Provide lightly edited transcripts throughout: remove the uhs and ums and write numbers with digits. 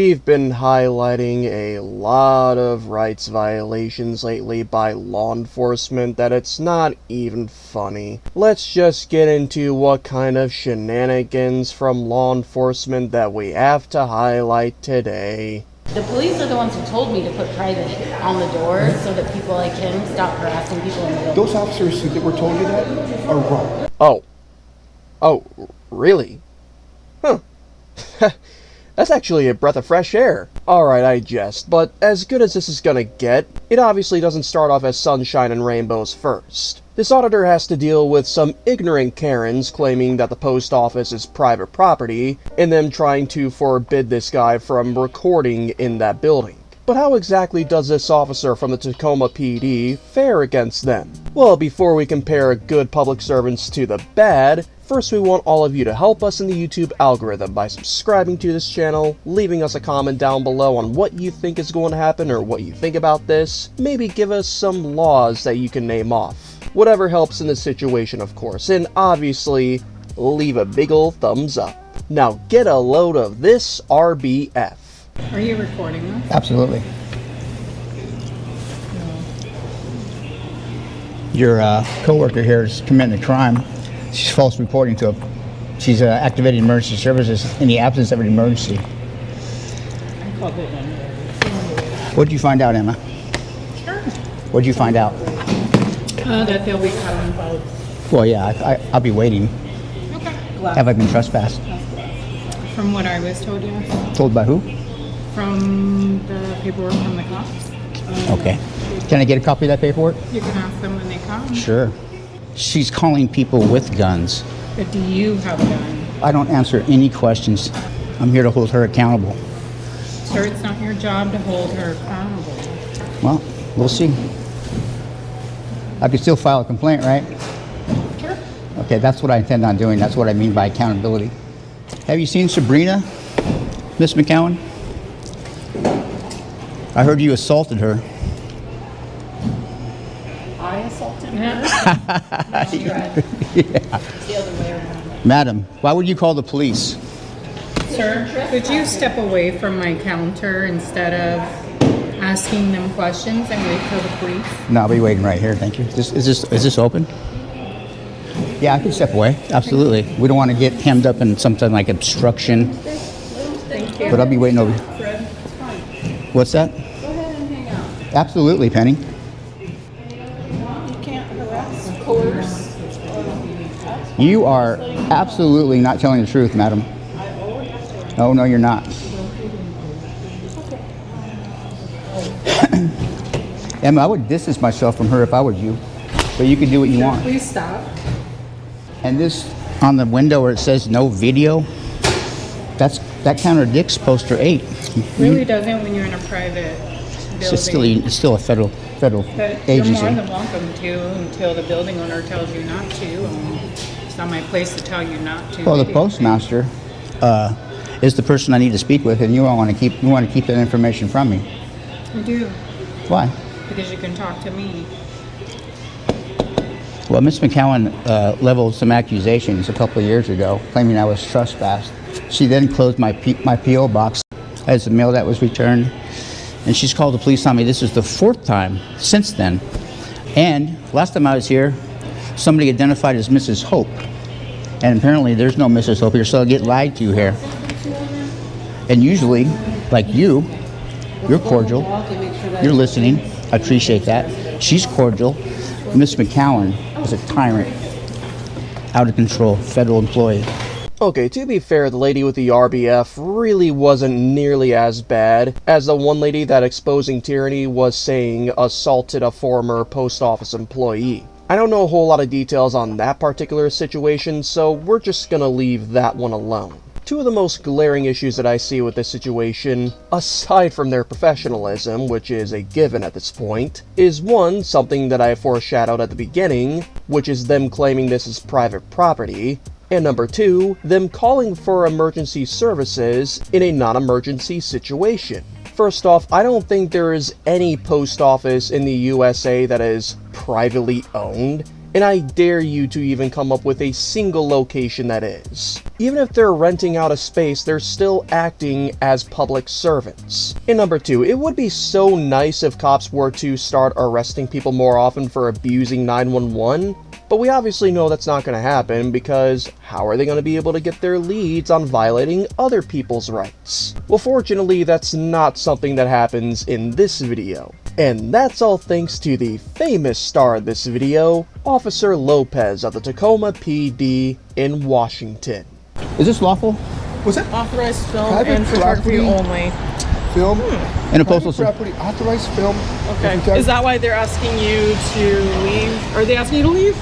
We've been highlighting a lot of rights violations lately by law enforcement that it's not even funny. Let's just get into what kind of shenanigans from law enforcement that we have to highlight today. The police are the ones who told me to put private on the door so that people like him stop harassing people in the building. Those officers that were told you that are wrong. Oh, really? Huh. That's actually a breath of fresh air. Alright, I jest, but as good as this is gonna get, it obviously doesn't start off as sunshine and rainbows first. This auditor has to deal with some ignorant Karens claiming that the post office is private property, and them trying to forbid this guy from recording in that building. But how exactly does this officer from the Tacoma PD fare against them? Well, before we compare good public servants to the bad, first we want all of you to help us in the YouTube algorithm by subscribing to this channel, leaving us a comment down below on what you think is going to happen or what you think about this. Maybe give us some laws that you can name off. Whatever helps in this situation, of course, and obviously, leave a big ol' thumbs up. Now get a load of this RBF. Are you recording this? Absolutely. Your coworker here is committing a crime. She's false reporting to him. She's activating emergency services in the absence of an emergency. I called it anyway. What did you find out, Emma? Sure. What did you find out? That they'll be cutting both. Well, yeah, I'll be waiting. Okay. Have I been trespassed? From what I was told, yes. Told by who? From the paperwork from the cops. Okay. Can I get a copy of that paperwork? You can ask them when they come. Sure. She's calling people with guns. But do you have a gun? I don't answer any questions. I'm here to hold her accountable. Sir, it's not your job to hold her accountable. Well, we'll see. I could still file a complaint, right? Sure. Okay, that's what I intend on doing. That's what I mean by accountability. Have you seen Sabrina, Miss McCowan? I heard you assaulted her. I assaulted her? Yeah. It's the other way around. Madam, why would you call the police? Sir, could you step away from my counter instead of asking them questions and wait for the police? No, I'll be waiting right here. Thank you. Is this open? Yeah, I can step away. Absolutely. We don't want to get hemmed up in something like obstruction. Thank you. But I'll be waiting over. Fred, What's that? Go ahead and hang out. Absolutely, Penny. You can't harass, coerce. You are absolutely not telling the truth, madam. Oh, no, you're not. Emma, I would distance myself from her if I were you, but you can do what you want. Please stop. And this on the window where it says no video, that contradicts poster 8. Really doesn't when you're in a private building. It's still a federal But agency. you're more than welcome to until the building owner tells you not to. It's not my place to tell you not to. Well, the postmaster is the person I need to speak with, and you want to keep that information from me. I do, Why? because you can talk to me. Well, Miss McCowan leveled some accusations a couple of years ago, claiming I was trespassed. She then closed my P.O. box as the mail that was returned, and she's called the police on me. This is the 4th time since then. And last time I was here, somebody identified as Mrs. Hope, and apparently there's no Mrs. Hope here, so I get lied to here. And usually, like you're cordial, you're listening. I appreciate that. She's cordial. Miss McCowan is a tyrant, out of control, federal employee. Okay, to be fair, the lady with the RBF really wasn't nearly as bad as the one lady that exposing tyranny was saying assaulted a former post office employee. I don't know a whole lot of details on that particular situation, so we're just gonna leave that one alone. Two of the most glaring issues that I see with this situation, aside from their professionalism, which is a given at this point, is one, something that I foreshadowed at the beginning, which is them claiming this is private property, and number 2, them calling for emergency services in a non-emergency situation. First off, I don't think there is any post office in the USA that is privately owned. And I dare you to even come up with a single location that is. Even if they're renting out a space, they're still acting as public servants. And number 2, it would be so nice if cops were to start arresting people more often for abusing 911, but we obviously know that's not going to happen because how are they going to be able to get their leads on violating other people's rights? Well, fortunately, that's not something that happens in this video. And that's all thanks to the famous star of this video, Officer Lopez of the Tacoma PD in Washington. Is this lawful? Was that Authorized film Private and photography property? only. film? In a postal Private service. property, authorized film. Okay. Is that why they're asking you to leave? Are they asking you to leave?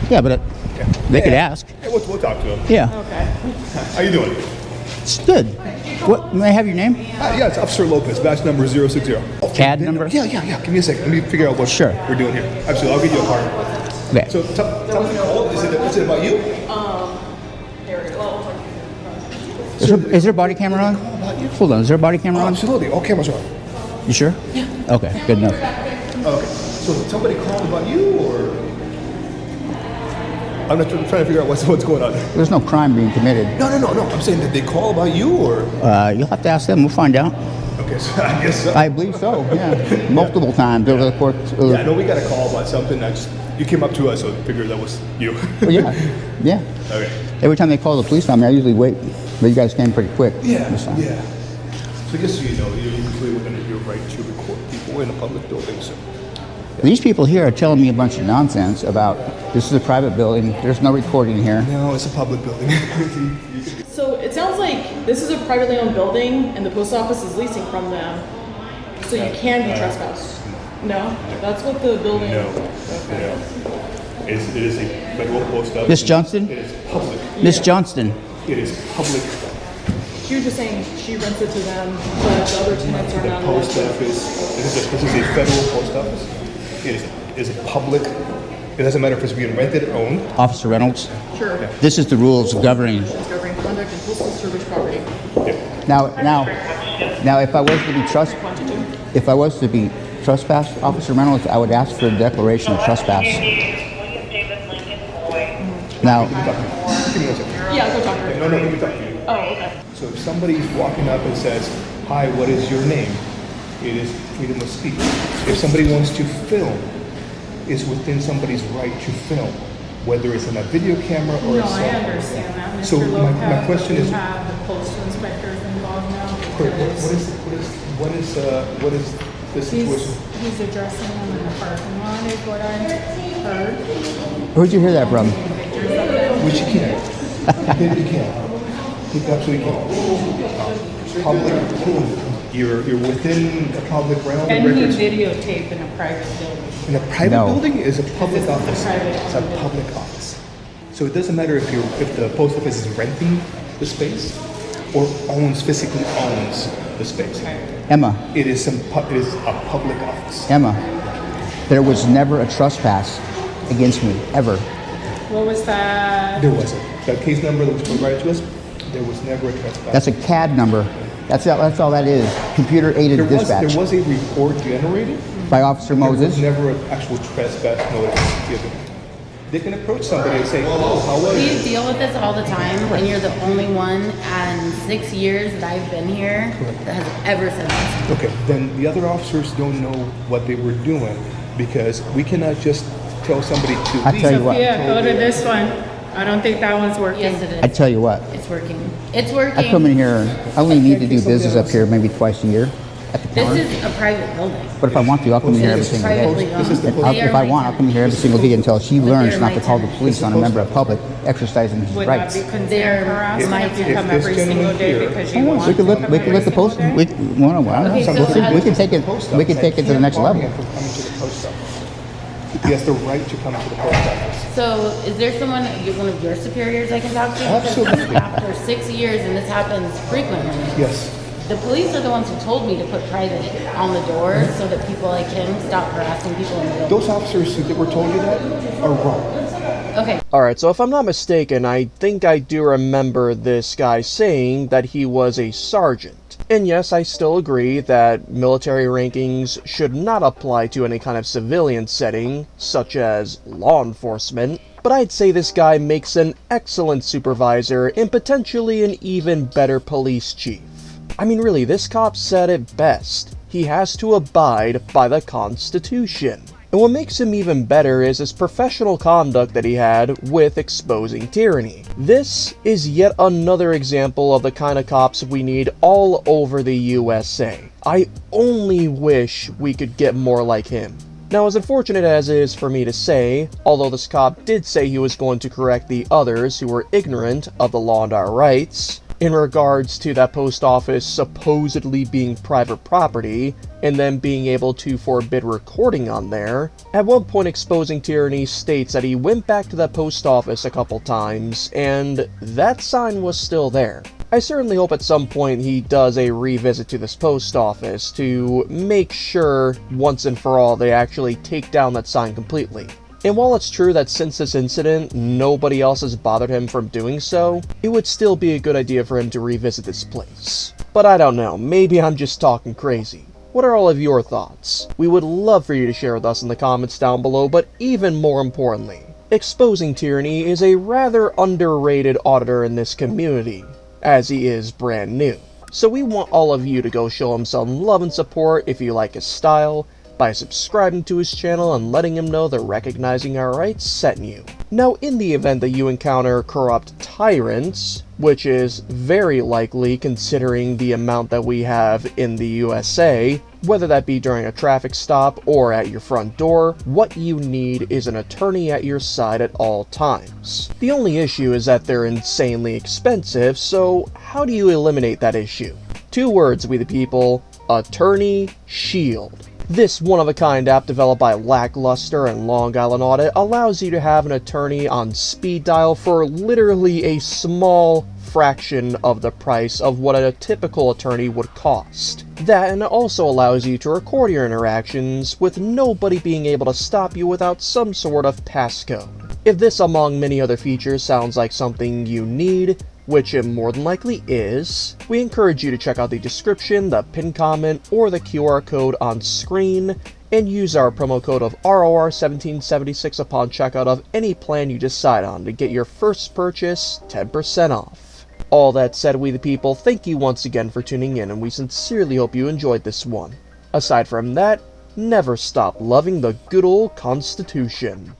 Yeah, but they could ask. Hey, we'll talk to him. Yeah, Okay. How you doing? it's good. What, may I have your name? Yeah, it's Officer Lopez, batch number 060. CAD number? Yeah. Give me a second. Let me figure out what Sure. we're doing here. Absolutely. I'll give you a card. Okay. So tell me, is it about you? Is there a body camera on? Hold on, is there a body camera Oh, on? absolutely. All cameras are on. You sure? Yeah. Okay, good enough. Okay. So somebody called about you, or I'm not trying to figure out what's going on. There's no crime being committed. No. I'm saying that they call about you, or You'll have to ask them. We'll find out. okay. So I guess so. I believe so. Yeah, multiple times over the course. Yeah, I know we got a call about something. You came up to us, so I figured that was you. Well, yeah. Okay. Every time they call the police on me, I usually wait. But you guys came pretty quick. Yeah. this time. Yeah. So just so you know, you're usually within your right to record people in a public building. So These people here are telling me a bunch of nonsense about this is a private building. There's no recording here. no, it's a public building. So it sounds like this is a privately owned building and the post office is leasing from them. So you can be trespassed. No? That's what the building. Okay. It is a federal post office. Miss Johnston? It is public. Miss Johnston. It is public. She was just saying she rents it to them, but the other tenants are The not allowed post to. office. This is a federal post office. It is a public. It doesn't matter if it's being rented or owned. Officer Reynolds. Sure. This is the rules governing. It's governing conduct and postal service property. Now, if I was to be trespassed, Officer Reynolds, I would ask for a declaration of trespass. Now, Give me one second. Yeah, go talk to her. No, let me talk to you. Oh, okay. So if somebody's walking up and says, "Hi, what is your name?" It is freedom of speech. If somebody wants to film, it's within somebody's right to film, whether it's on a video camera or No, a cell I phone. understand that, Mr. So my Lopez, question but is- you have the postal inspectors involved now. Correct. because What is the situation? He's addressing them in the parking lot is what I heard. where'd you hear that from? Which you can. You can. You absolutely can. Public. You're within a public realm. And he records. videotaped in a private building. In a private No. building is a public This is the office. private It's a building. public office. So it doesn't matter if the post office is renting the space or physically owns the space. Emma, It is a public office. Emma, there was never a trespass against me, ever. What was that? There wasn't. That case number that was provided to us, there was never a trespass. That's a CAD number. That's all that is. Computer-aided dispatch There was a report generated. by Officer There was Moses. never an actual trespass notice given. They can approach somebody and say, "Oh, how was We it?" deal with this all the time, and you're the only one in 6 years that I've been here that has ever said this. Okay, then the other officers don't know what they were doing because we cannot just tell somebody to I leave. tell you what. Yeah, go to this one. I don't think that one's working. Yes, it I is. tell you what. It's working. It's I working. come in here. I only need to do business up here maybe twice a year at the This counter. is a private building. But if I want to, I'll come in here every This is single day. privately owned. This is the They If are I my want, I'll come here every tenants. single day until she But learns they're not my to call the tenants. police on a member of public exercising his Would rights. that be considered They're harassment my if you tenants. come If every this single gentleman day here- because you want We could to let come the every post. single We day? Okay, so we can take it. We can take it to the next level. From coming to the post office. He has the right to come to the post office. So, is there someone, one of your superiors I can talk to? Because Absolutely. after 6 years, and this happens frequently, Yes. the police are the ones who told me to put private on the door so that people like him stop harassing people in the building. Those officers that were told you that are wrong. Okay, Alright, so if I'm not mistaken, I think I do remember this guy saying that he was a sergeant. And yes, I still agree that military rankings should not apply to any kind of civilian setting, such as law enforcement, but I'd say this guy makes an excellent supervisor and potentially an even better police chief. I mean, really, this cop said it best. He has to abide by the Constitution. And what makes him even better is his professional conduct that he had with exposing tyranny. This is yet another example of the kind of cops we need all over the USA. I only wish we could get more like him. Now, as unfortunate as it is for me to say, although this cop did say he was going to correct the others who were ignorant of the law and our rights, in regards to that post office supposedly being private property, and then being able to forbid recording on there, at one point exposing tyranny states that he went back to that post office a couple times, and that sign was still there. I certainly hope at some point he does a revisit to this post office to make sure, once and for all, they actually take down that sign completely. And while it's true that since this incident, nobody else has bothered him from doing so, it would still be a good idea for him to revisit this place. But I don't know, maybe I'm just talking crazy. What are all of your thoughts? We would love for you to share with us in the comments down below, but even more importantly, exposing tyranny is a rather underrated auditor in this community, as he is brand new. So we want all of you to go show him some love and support if you like his style, by subscribing to his channel and letting him know that Recognizing Our Rights sent you. Now, in the event that you encounter corrupt tyrants, which is very likely considering the amount that we have in the USA, whether that be during a traffic stop or at your front door, what you need is an attorney at your side at all times. The only issue is that they're insanely expensive, so how do you eliminate that issue? 2 words, we the people: Attorney Shield. This one-of-a-kind app developed by Lackluster and Long Island Audit allows you to have an attorney on speed dial for literally a small fraction of the price of what a typical attorney would cost. That, and it also allows you to record your interactions with nobody being able to stop you without some sort of passcode. If this, among many other features, sounds like something you need, which it more than likely is, we encourage you to check out the description, the pinned comment, or the QR code on screen, and use our promo code of ROR1776 upon checkout of any plan you decide on to get your first purchase 10% off. All that said, we the people, thank you once again for tuning in, and we sincerely hope you enjoyed this one. Aside from that, never stop loving the good old Constitution.